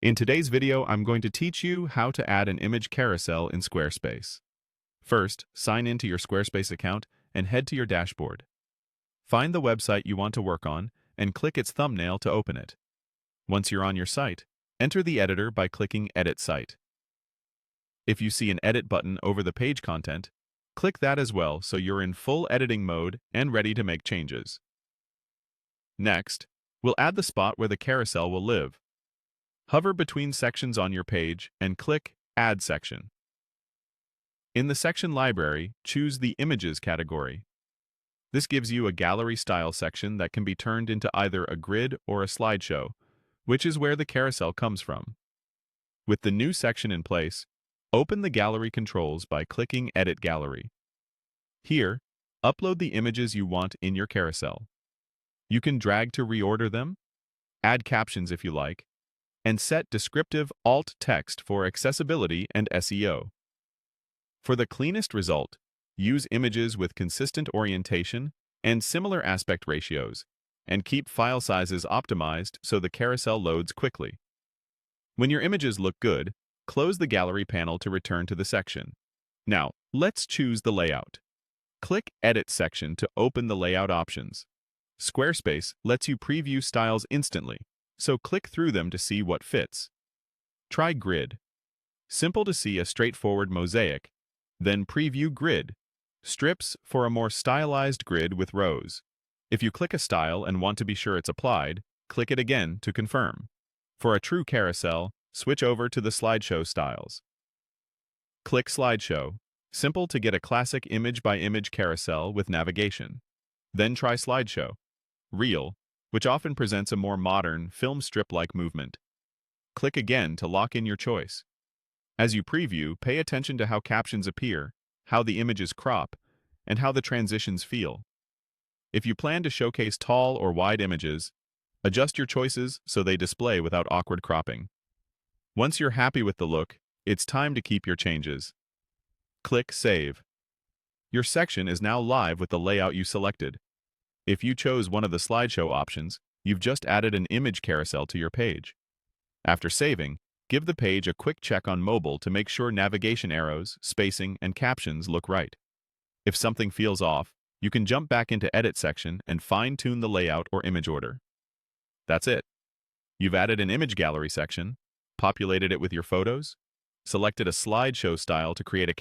In today's video, I'm going to teach you how to add an image carousel in Squarespace. First, sign into your Squarespace account and head to your dashboard. Find the website you want to work on and click its thumbnail to open it. Once you're on your site, enter the editor by clicking Edit Site. If you see an Edit button over the page content, click that as well so you're in full editing mode and ready to make changes. Next, we'll add the spot where the carousel will live. Hover between sections on your page and click Add Section. In the section library, choose the Images category. This gives you a gallery style section that can be turned into either a grid or a slideshow, which is where the carousel comes from. With the new section in place, open the gallery controls by clicking Edit Gallery. Here, upload the images you want in your carousel. You can drag to reorder them, add captions if you like, and set descriptive alt text for accessibility and SEO. For the cleanest result, use images with consistent orientation and similar aspect ratios, and keep file sizes optimized so the carousel loads quickly. When your images look good, close the gallery panel to return to the section. Now, let's choose the layout. Click Edit Section to open the layout options. Squarespace lets you preview styles instantly, so click through them to see what fits. Try Grid. Simple to see a straightforward mosaic, then preview Grid. Strips for a more stylized grid with rows. If you click a style and want to be sure it's applied, click it again to confirm. For a true carousel, switch over to the slideshow styles. Click Slideshow. Simple to get a classic image-by-image carousel with navigation. Then try Slideshow. Reel, which often presents a more modern, film strip-like movement. Click again to lock in your choice. As you preview, pay attention to how captions appear, how the images crop, and how the transitions feel. If you plan to showcase tall or wide images, adjust your choices so they display without awkward cropping. Once you're happy with the look, it's time to keep your changes. Click Save. Your section is now live with the layout you selected. If you chose one of the slideshow options, you've just added an image carousel to your page. After saving, give the page a quick check on mobile to make sure navigation arrows, spacing, and captions look right. If something feels off, you can jump back into Edit Section and fine-tune the layout or image order. That's it. You've added an image gallery section, populated it with your photos, selected a slideshow style to create a